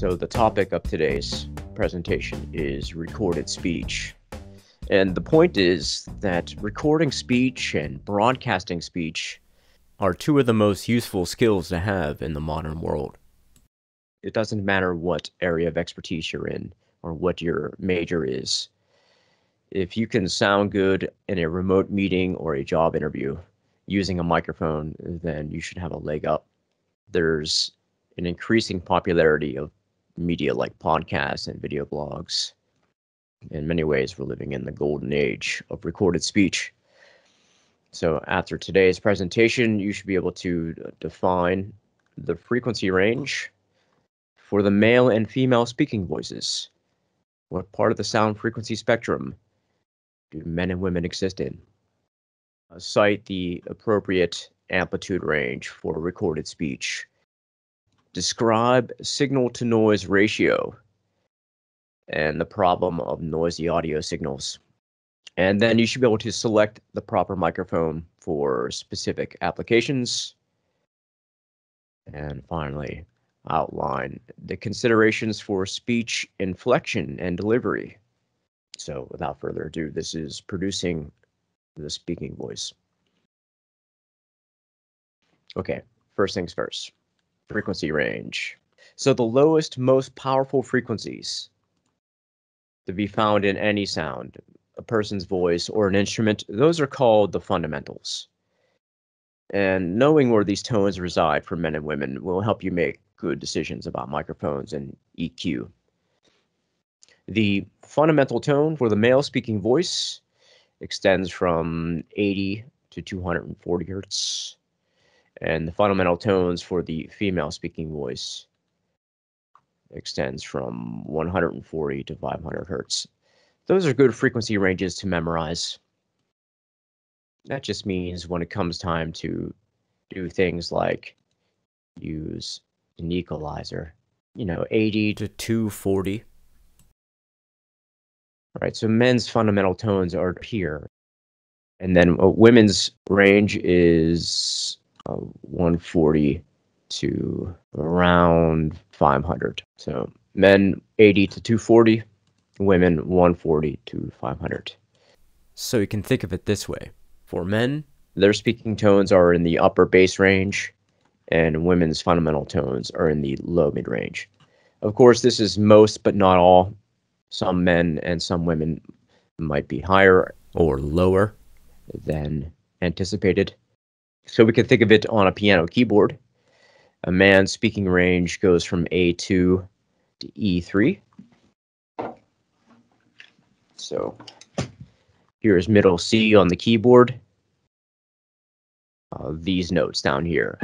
So the topic of today's presentation is recorded speech. And the point is that recording speech and broadcasting speech are two of the most useful skills to have in the modern world. It doesn't matter what area of expertise you're in or what your major is. If you can sound good in a remote meeting or a job interview using a microphone, then you should have a leg up. There's an increasing popularity of media like podcasts and video blogs. In many ways, we're living in the golden age of recorded speech. So after today's presentation, you should be able to define the frequency range for the male and female speaking voices. What part of the sound frequency spectrum do men and women exist in? Cite the appropriate amplitude range for recorded speech. Describe signal-to-noise ratio and the problem of noisy audio signals. And then you should be able to select the proper microphone for specific applications. And finally, outline the considerations for speech inflection and delivery. So without further ado, this is producing the speaking voice. Okay, first things first, frequency range. So the lowest, most powerful frequencies to be found in any sound, a person's voice or an instrument, those are called the fundamentals. And knowing where these tones reside for men and women will help you make good decisions about microphones and EQ. The fundamental tone for the male speaking voice extends from 80 to 240 hertz. And the fundamental tones for the female speaking voice extends from 140 to 500 hertz. Those are good frequency ranges to memorize. That just means when it comes time to do things like use an equalizer, 80 to 240. Right, so men's fundamental tones are here. And then women's range is 140 to around 500. So men 80 to 240, women 140 to 500. So you can think of it this way. For men, their speaking tones are in the upper bass range, and women's fundamental tones are in the low mid range. Of course, this is most but not all. Some men and some women might be higher or lower than anticipated. So we can think of it on a piano keyboard. A man's speaking range goes from A2 to E3. So here's middle C on the keyboard. These notes down here.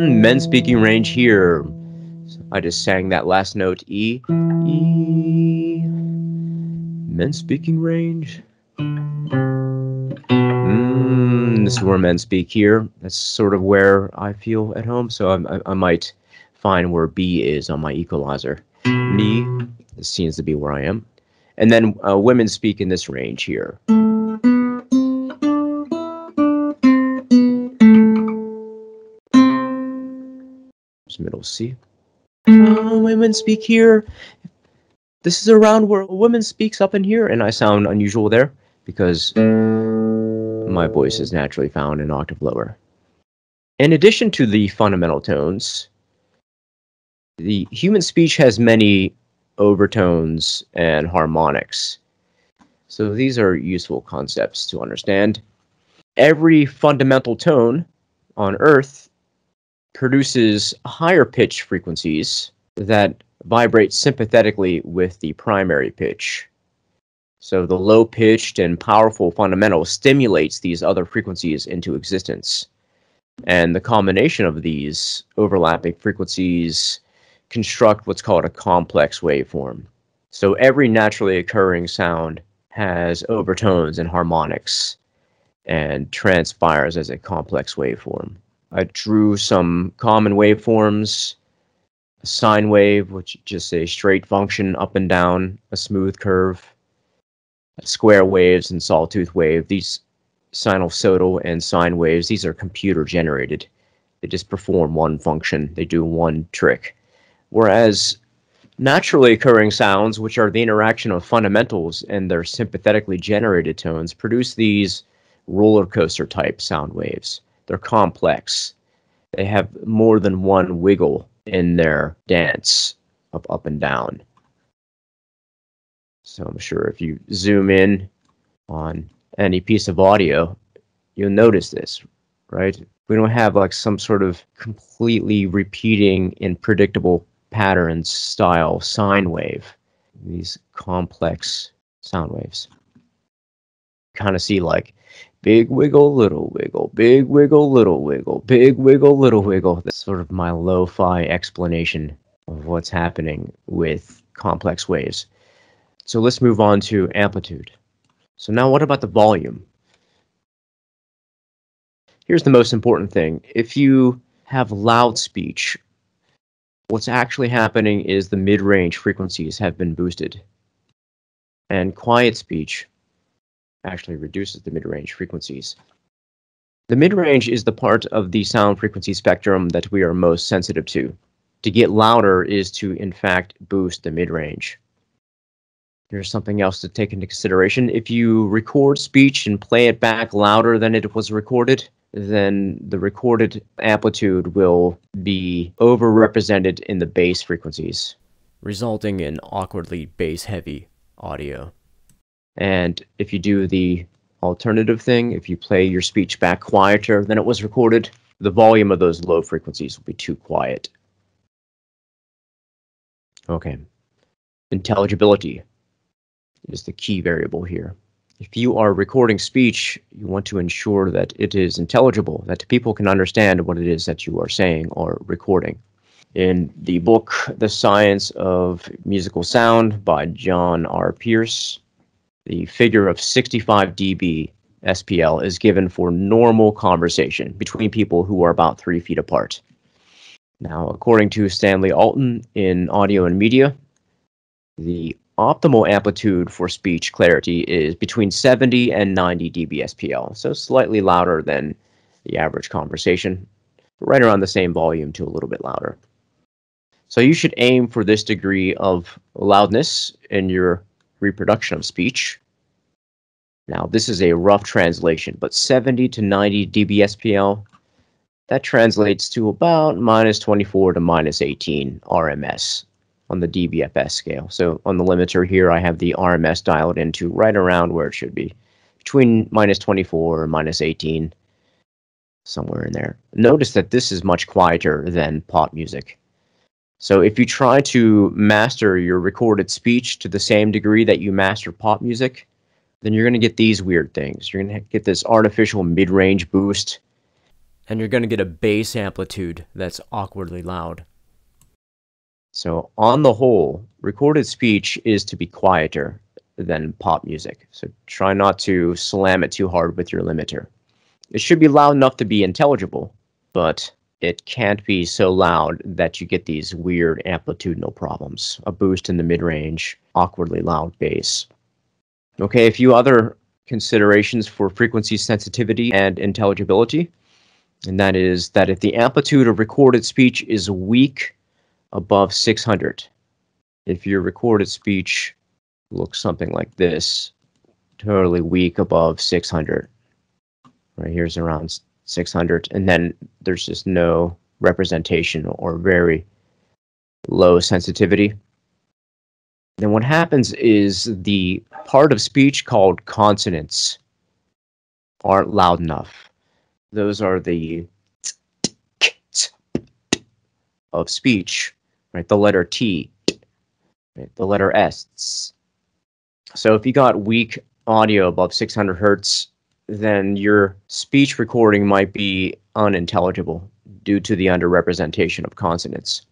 Men's speaking range here. So I just sang that last note, E. E. Men's speaking range. This is where men speak here. That's sort of where I feel at home. So I might find where B is on my equalizer. Me, this seems to be where I am. And then women speak in this range here. There's middle C. Women speak here. This is around where a woman speaks up in here, and I sound unusual there because my voice is naturally found an octave lower. In addition to the fundamental tones, the human speech has many overtones and harmonics. So these are useful concepts to understand. Every fundamental tone on Earth produces higher pitch frequencies that vibrate sympathetically with the primary pitch. So the low-pitched and powerful fundamental stimulates these other frequencies into existence. And the combination of these overlapping frequencies construct what's called a complex waveform. So every naturally occurring sound has overtones and harmonics and transpires as a complex waveform. I drew some common waveforms. A sine wave, which is just a straight function up and down, a smooth curve. Square waves and sawtooth wave. These sinusoidal and sine waves, these are computer generated. They just perform one function. They do one trick. Whereas naturally occurring sounds, which are the interaction of fundamentals and their sympathetically generated tones, produce these roller coaster type sound waves. They're complex. They have more than one wiggle in their dance of up and down. So I'm sure if you zoom in on any piece of audio, you'll notice this, right? We don't have like some sort of completely repeating in predictable patterns style sine wave. These complex sound waves. Kind of see like big wiggle, little wiggle, big wiggle, little wiggle, big wiggle, little wiggle. That's sort of my lo-fi explanation of what's happening with complex waves. So let's move on to amplitude. So now what about the volume? Here's the most important thing. If you have loud speech, what's actually happening is the mid-range frequencies have been boosted. And quiet speech actually reduces the mid-range frequencies. The mid-range is the part of the sound frequency spectrum that we are most sensitive to. To get louder is to, in fact, boost the mid-range. There's something else to take into consideration. If you record speech and play it back louder than it was recorded, then the recorded amplitude will be overrepresented in the bass frequencies, resulting in awkwardly bass-heavy audio. And if you do the alternative thing, if you play your speech back quieter than it was recorded, the volume of those low frequencies will be too quiet. Okay. Intelligibility is the key variable here. If you are recording speech, you want to ensure that it is intelligible, that people can understand what it is that you are saying or recording. In the book, The Science of Musical Sound by John R. Pierce, the figure of 65 dB SPL is given for normal conversation between people who are about 3 feet apart. Now, according to Stanley Alton in Audio and Media, the optimal amplitude for speech clarity is between 70 and 90 dB SPL, so slightly louder than the average conversation, right around the same volume to a little bit louder. So you should aim for this degree of loudness in your reproduction of speech. Now, this is a rough translation, but 70 to 90 dB SPL, that translates to about -24 to -18 RMS on the dBFS scale. So on the limiter here, I have the RMS dialed into right around where it should be, between -24 and -18, somewhere in there. Notice that this is much quieter than pop music. So if you try to master your recorded speech to the same degree that you master pop music, then you're going to get these weird things. You're going to get this artificial mid-range boost, and you're going to get a bass amplitude that's awkwardly loud. So on the whole, recorded speech is to be quieter than pop music. So try not to slam it too hard with your limiter. It should be loud enough to be intelligible, but it can't be so loud that you get these weird amplitudinal problems. A boost in the mid-range, awkwardly loud bass. Okay, a few other considerations for frequency sensitivity and intelligibility, and that is that if the amplitude of recorded speech is weak above 600, if your recorded speech looks something like this, totally weak above 600, right here's around 600, and then there's just no representation or very low sensitivity, then what happens is the part of speech called consonants aren't loud enough. Those are the of speech, right? The letter T, right? The letter S. So if you got weak audio above 600 hertz, then your speech recording might be unintelligible due to the underrepresentation of consonants.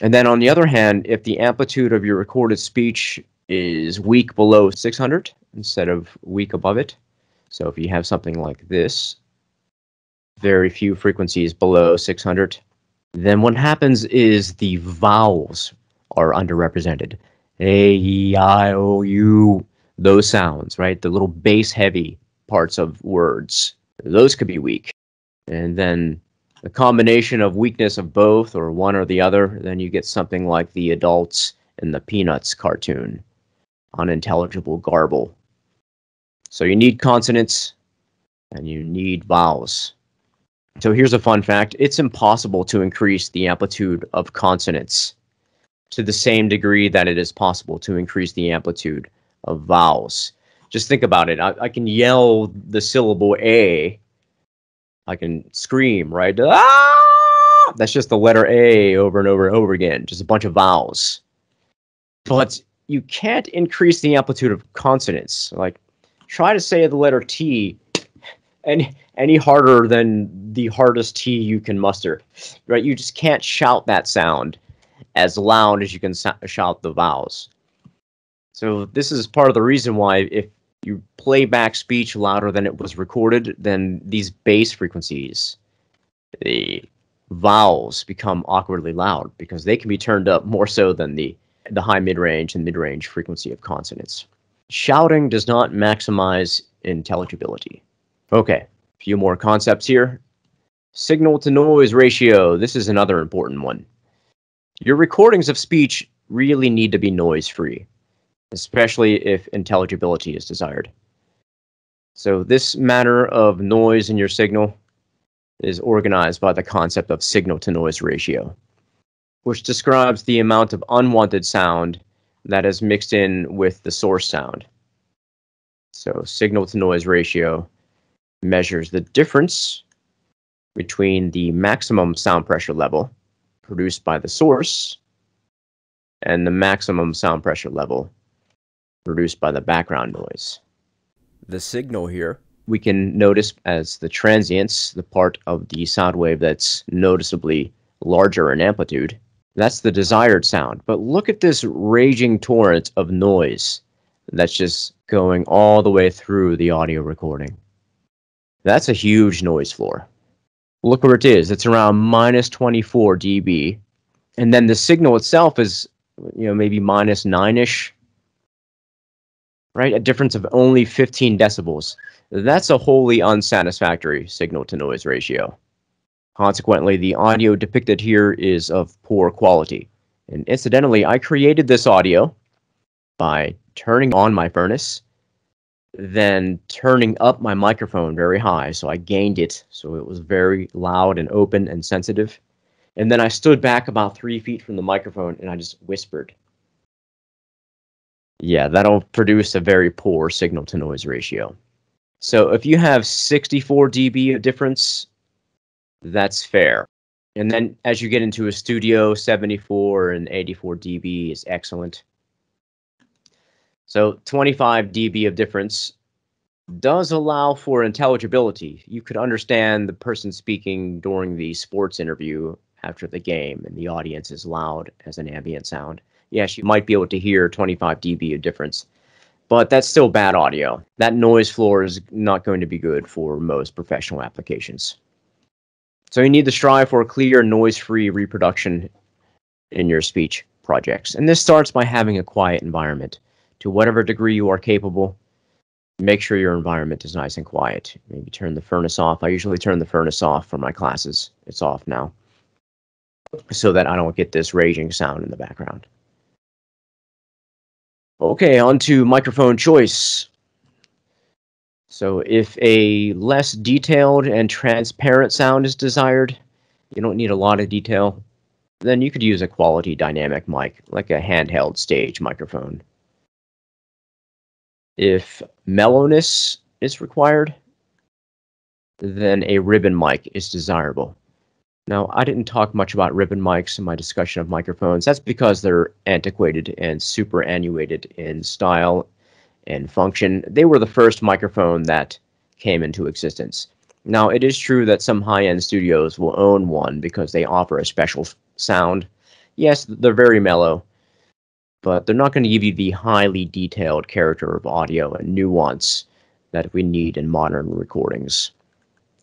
And then on the other hand, if the amplitude of your recorded speech is weak below 600 instead of weak above it, so if you have something like this, very few frequencies below 600, then what happens is the vowels are underrepresented. A, E, I, O, U, those sounds, right? The little bass-heavy parts of words, those could be weak. And then a combination of weakness of both or one or the other, then you get something like the adults in the Peanuts cartoon, unintelligible garble. So you need consonants and you need vowels. So here's a fun fact. It's impossible to increase the amplitude of consonants to the same degree that it is possible to increase the amplitude of vowels. Just think about it. I can yell the syllable A. I can scream, right? Ah! That's just the letter A over and over and over again, just a bunch of vowels. But you can't increase the amplitude of consonants. Like, try to say the letter T any harder than the hardest T you can muster, right? You just can't shout that sound as loud as you can shout the vowels. So this is part of the reason why if you play back speech louder than it was recorded, then these bass frequencies, the vowels, become awkwardly loud because they can be turned up more so than the high mid-range and mid-range frequency of consonants. Shouting does not maximize intelligibility. Okay, a few more concepts here. Signal to noise ratio. This is another important one. Your recordings of speech really need to be noise-free, especially if intelligibility is desired. So this matter of noise in your signal is organized by the concept of signal-to-noise ratio, which describes the amount of unwanted sound that is mixed in with the source sound. So signal-to-noise ratio measures the difference between the maximum sound pressure level produced by the source and the maximum sound pressure level produced by the background noise. The signal here we can notice as the transients, the part of the sound wave that's noticeably larger in amplitude. That's the desired sound. But look at this raging torrent of noise that's just going all the way through the audio recording. That's a huge noise floor. Look where it is. It's around minus 24 dB. And then the signal itself is, maybe minus 9-ish. Right? A difference of only 15 decibels. That's a wholly unsatisfactory signal-to-noise ratio. Consequently, the audio depicted here is of poor quality. And incidentally, I created this audio by turning on my furnace, then turning up my microphone very high, so I gained it, so it was very loud and open and sensitive. And then I stood back about 3 feet from the microphone and I just whispered. Yeah, that'll produce a very poor signal-to-noise ratio. So if you have 64 dB of difference, that's fair. And then as you get into a studio, 74 and 84 dB is excellent. So 25 dB of difference does allow for intelligibility. You could understand the person speaking during the sports interview after the game, and the audience is loud as an ambient sound. Yes, you might be able to hear 25 dB of difference, but that's still bad audio. That noise floor is not going to be good for most professional applications. So you need to strive for a clear, noise-free reproduction in your speech projects. And this starts by having a quiet environment. To whatever degree you are capable, make sure your environment is nice and quiet. Maybe turn the furnace off. I usually turn the furnace off for my classes. It's off now, so that I don't get this raging sound in the background. Okay, on to microphone choice. So if a less detailed and transparent sound is desired, you don't need a lot of detail, then you could use a quality dynamic mic, like a handheld stage microphone. If mellowness is required, then a ribbon mic is desirable. Now, I didn't talk much about ribbon mics in my discussion of microphones. That's because they're antiquated and superannuated in style and function. They were the first microphone that came into existence. Now, it is true that some high-end studios will own one because they offer a special sound. Yes, they're very mellow, but they're not going to give you the highly detailed character of audio and nuance that we need in modern recordings.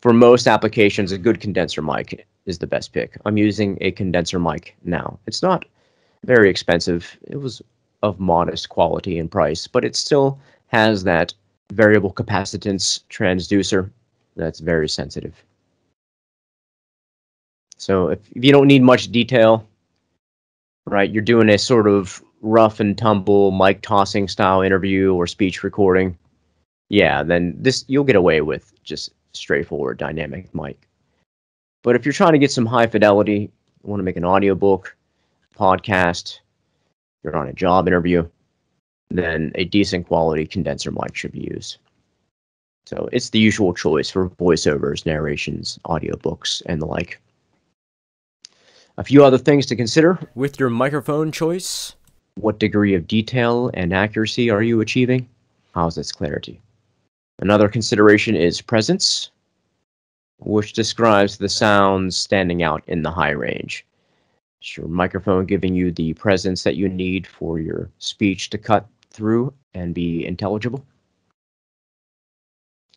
For most applications, a good condenser mic is the best pick. I'm using a condenser mic now. It's not very expensive. It was of modest quality and price, but it still has that variable capacitance transducer that's very sensitive. So if you don't need much detail, right, you're doing a sort of rough and tumble mic tossing style interview or speech recording, yeah, then you'll get away with just straightforward dynamic mic. But if you're trying to get some high fidelity, you want to make an audiobook, podcast, you're on a job interview, then a decent quality condenser mic should be used. So it's the usual choice for voiceovers, narrations, audiobooks, and the like. A few other things to consider with your microphone choice. What degree of detail and accuracy are you achieving? How's its clarity? Another consideration is presence, which describes the sounds standing out in the high range. Is your microphone giving you the presence that you need for your speech to cut through and be intelligible?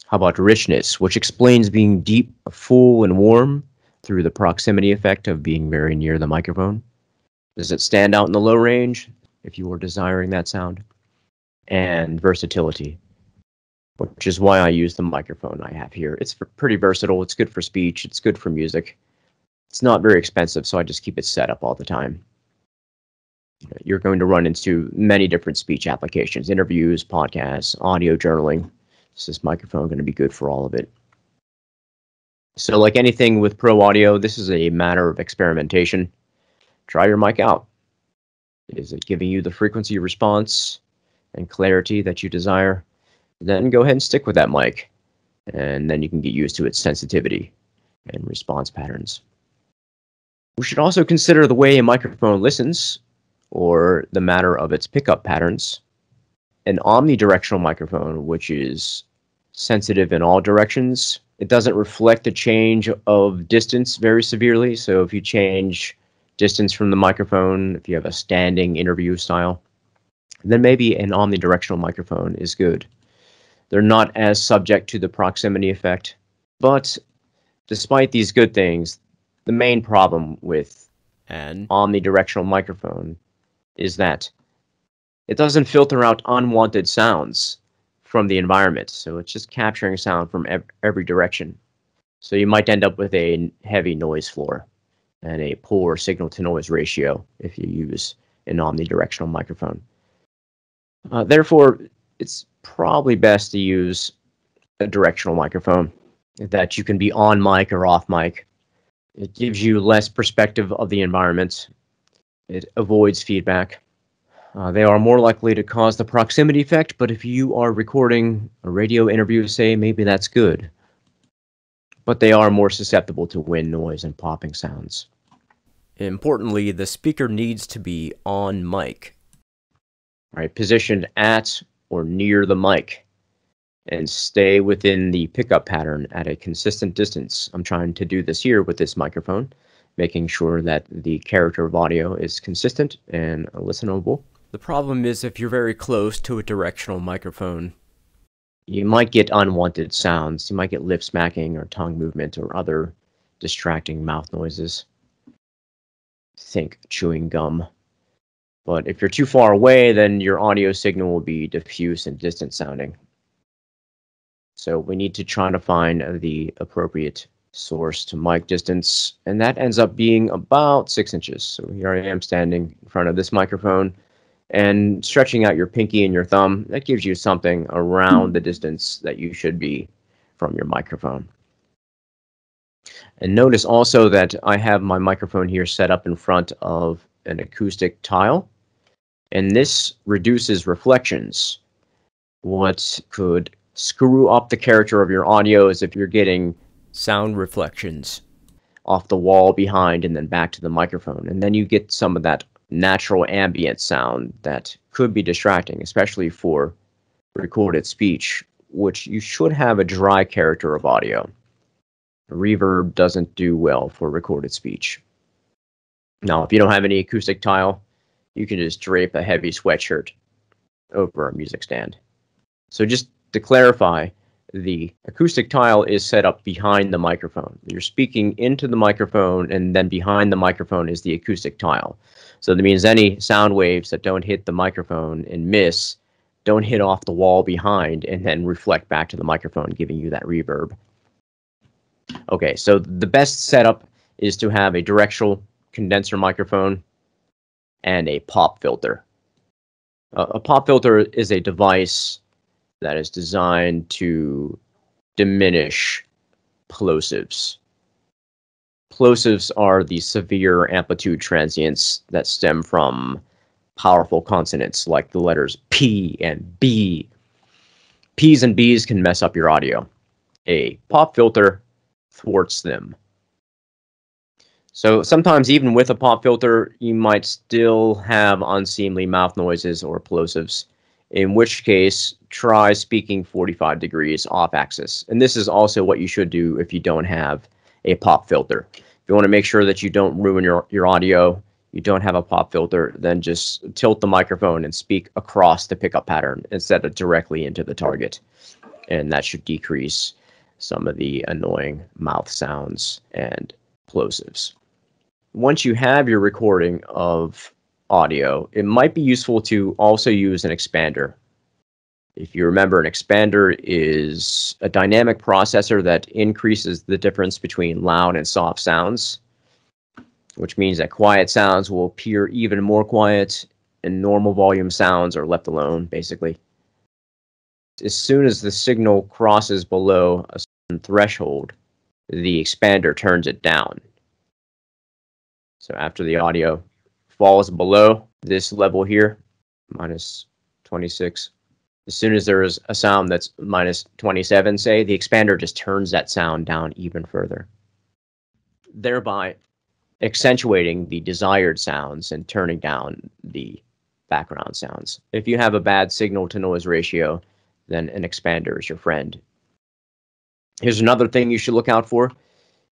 How about richness, which explains being deep, full, and warm through the proximity effect of being very near the microphone? Does it stand out in the low range if you are desiring that sound? And versatility, which is why I use the microphone I have here. It's pretty versatile. It's good for speech. It's good for music. It's not very expensive, so I just keep it set up all the time. You're going to run into many different speech applications, interviews, podcasts, audio journaling. Is this microphone going to be good for all of it? So like anything with pro audio, this is a matter of experimentation. Try your mic out. Is it giving you the frequency response and clarity that you desire? Then go ahead and stick with that mic, and then you can get used to its sensitivity and response patterns. We should also consider the way a microphone listens, or the matter of its pickup patterns. An omnidirectional microphone, which is sensitive in all directions, it doesn't reflect the change of distance very severely. So if you change distance from the microphone, if you have a standing interview style, then maybe an omnidirectional microphone is good. They're not as subject to the proximity effect. But despite these good things, the main problem with an omnidirectional microphone is that it doesn't filter out unwanted sounds from the environment. So it's just capturing sound from every direction. So you might end up with a heavy noise floor and a poor signal-to-noise ratio if you use an omnidirectional microphone. Therefore, it's probably best to use a directional microphone that you can be on mic or off mic. It gives you less perspective of the environment. It avoids feedback. They are more likely to cause the proximity effect, but if you are recording a radio interview, say, maybe that's good. But they are more susceptible to wind noise and popping sounds. Importantly, the speaker needs to be on mic, right? Positioned at or near the mic, and stay within the pickup pattern at a consistent distance. I'm trying to do this here with this microphone, making sure that the character of audio is consistent and listenable. The problem is if you're very close to a directional microphone, you might get unwanted sounds. You might get lip smacking or tongue movement or other distracting mouth noises. Think chewing gum. But if you're too far away, then your audio signal will be diffuse and distant sounding. So we need to try to find the appropriate source to mic distance, and that ends up being about 6 inches. So here I am standing in front of this microphone and stretching out your pinky and your thumb. That gives you something around the distance that you should be from your microphone. And notice also that I have my microphone here set up in front of an acoustic tile, and this reduces reflections. What could screw up the character of your audio is if you're getting sound reflections off the wall behind and then back to the microphone, and then you get some of that natural ambient sound that could be distracting, especially for recorded speech, which you should have a dry character of audio. Reverb doesn't do well for recorded speech. Now, if you don't have any acoustic tile, you can just drape a heavy sweatshirt over a music stand. So just to clarify, the acoustic tile is set up behind the microphone. You're speaking into the microphone, and then behind the microphone is the acoustic tile. So that means any sound waves that don't hit the microphone and miss don't hit off the wall behind and then reflect back to the microphone, giving you that reverb. Okay, so the best setup is to have a directional condenser microphone and a pop filter. A pop filter is a device that is designed to diminish plosives. Plosives are the severe amplitude transients that stem from powerful consonants like the letters P and B. P's and B's can mess up your audio. A pop filter thwarts them. So sometimes even with a pop filter, you might still have unseemly mouth noises or plosives, in which case try speaking 45 degrees off axis. And this is also what you should do if you don't have a pop filter. If you want to make sure that you don't ruin your audio, you don't have a pop filter, then just tilt the microphone and speak across the pickup pattern instead of directly into the target. And that should decrease some of the annoying mouth sounds and plosives. Once you have your recording of audio, it might be useful to also use an expander. If you remember, an expander is a dynamic processor that increases the difference between loud and soft sounds, which means that quiet sounds will appear even more quiet and normal volume sounds are left alone, basically. As soon as the signal crosses below a certain threshold, the expander turns it down. So after the audio falls below this level here, minus 26, as soon as there is a sound that's minus 27, say, the expander just turns that sound down even further, thereby accentuating the desired sounds and turning down the background sounds. If you have a bad signal-to-noise ratio, then an expander is your friend. Here's another thing you should look out for,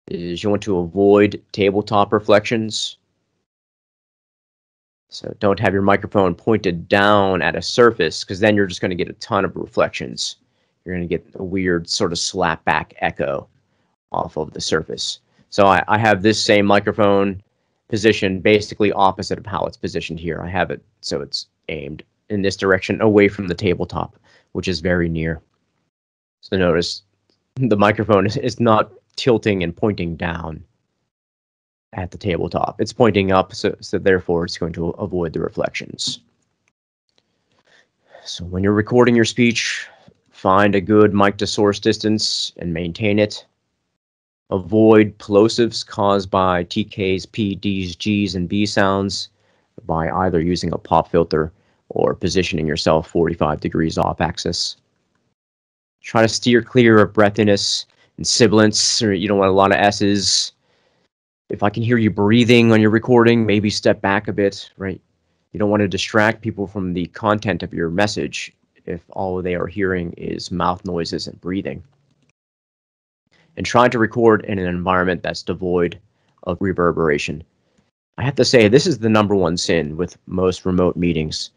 is you want to avoid tabletop reflections. So don't have your microphone pointed down at a surface, because then you're just going to get a ton of reflections. You're going to get a weird sort of slapback echo off of the surface. So I have this same microphone positioned basically opposite of how it's positioned here. I have it so it's aimed in this direction away from the tabletop, which is very near. So notice the microphone is not tilting and pointing down at the tabletop. It's pointing up, so therefore it's going to avoid the reflections. So when you're recording your speech, find a good mic to source distance and maintain it. Avoid plosives caused by TKs, P, Ds, Gs, and B sounds by either using a pop filter or positioning yourself 45 degrees off axis. Try to steer clear of breathiness and sibilants, or you don't want a lot of S's. If I can hear you breathing on your recording, maybe step back a bit, right? You don't want to distract people from the content of your message if all they are hearing is mouth noises and breathing. And try to record in an environment that's devoid of reverberation. I have to say, this is the #1 sin with most remote meetings.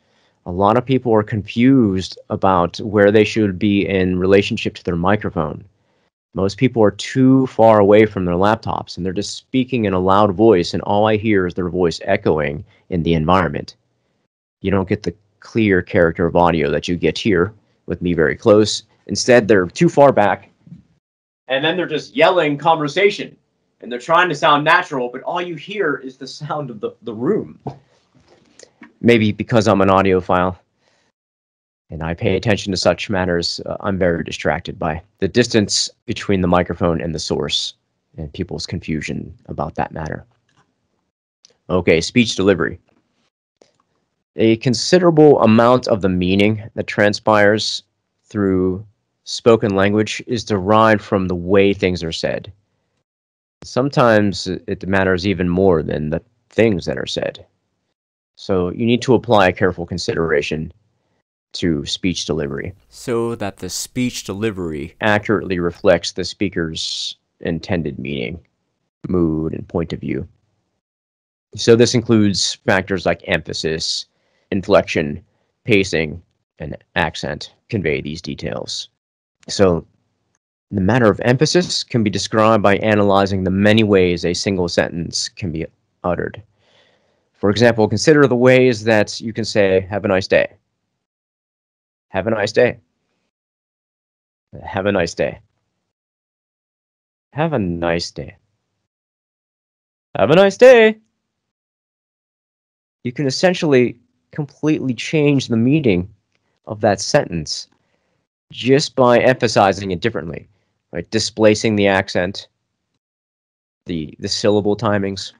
A lot of people are confused about where they should be in relationship to their microphone. Most people are too far away from their laptops, and they're just speaking in a loud voice, and all I hear is their voice echoing in the environment. You don't get the clear character of audio that you get here with me very close. Instead, they're too far back, and then they're just yelling conversation, and they're trying to sound natural, but all you hear is the sound of the room. Maybe because I'm an audiophile and I pay attention to such matters, I'm very distracted by the distance between the microphone and the source and people's confusion about that matter. Okay, speech delivery. A considerable amount of the meaning that transpires through spoken language is derived from the way things are said. Sometimes it matters even more than the things that are said. So you need to apply careful consideration to speech delivery, so that the speech delivery accurately reflects the speaker's intended meaning, mood, and point of view. So this includes factors like emphasis, inflection, pacing, and accent convey these details. So the matter of emphasis can be described by analyzing the many ways a single sentence can be uttered. For example, consider the ways that you can say, "Have a nice day." Have a nice day. Have a nice day. Have a nice day. Have a nice day. You can essentially completely change the meaning of that sentence just by emphasizing it differently, right? Displacing the accent, the syllable timings.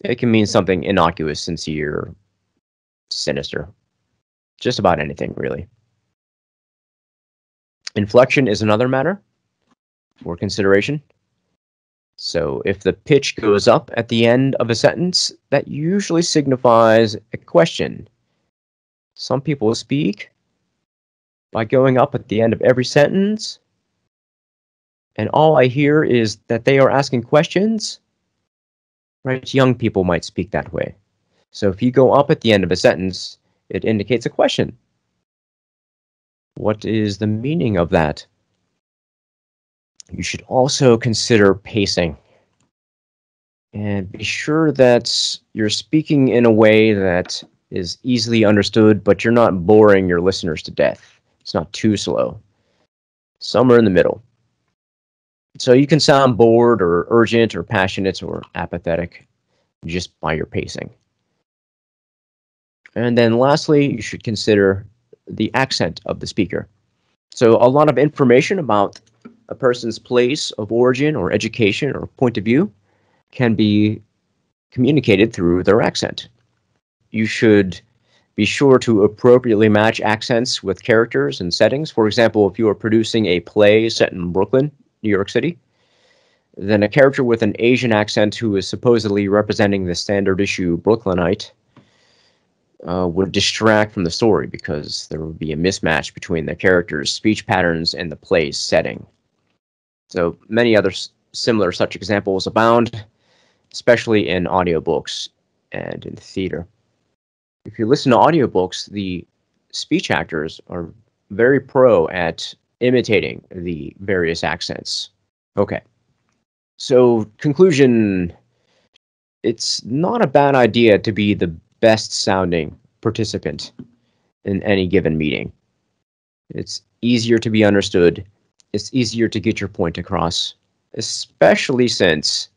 It can mean something innocuous, sincere, sinister. Just about anything, really. Inflection is another matter for consideration. So if the pitch goes up at the end of a sentence, that usually signifies a question. Some people speak by going up at the end of every sentence, and all I hear is that they are asking questions. Right? Young people might speak that way. So if you go up at the end of a sentence, it indicates a question. What is the meaning of that? You should also consider pacing. And be sure that you're speaking in a way that is easily understood, but you're not boring your listeners to death. It's not too slow. Somewhere in the middle. So you can sound bored or urgent or passionate or apathetic just by your pacing. And then lastly, you should consider the accent of the speaker. So a lot of information about a person's place of origin or education or point of view can be communicated through their accent. You should be sure to appropriately match accents with characters and settings. For example, if you are producing a play set in Brooklyn, New York City, then a character with an Asian accent who is supposedly representing the standard issue Brooklynite would distract from the story because there would be a mismatch between the character's speech patterns and the play's setting. So many other similar such examples abound, especially in audiobooks and in theater. If you listen to audiobooks, the speech actors are very pro at imitating the various accents. Okay. So, conclusion, it's not a bad idea to be the best sounding participant in any given meeting. It's easier to be understood. It's easier to get your point across, especially since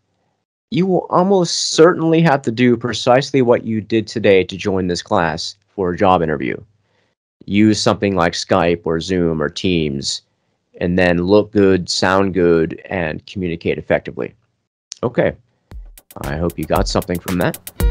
you will almost certainly have to do precisely what you did today to join this class for a job interview. Use something like Skype or Zoom or Teams, and then look good, sound good, and communicate effectively. Okay, I hope you got something from that.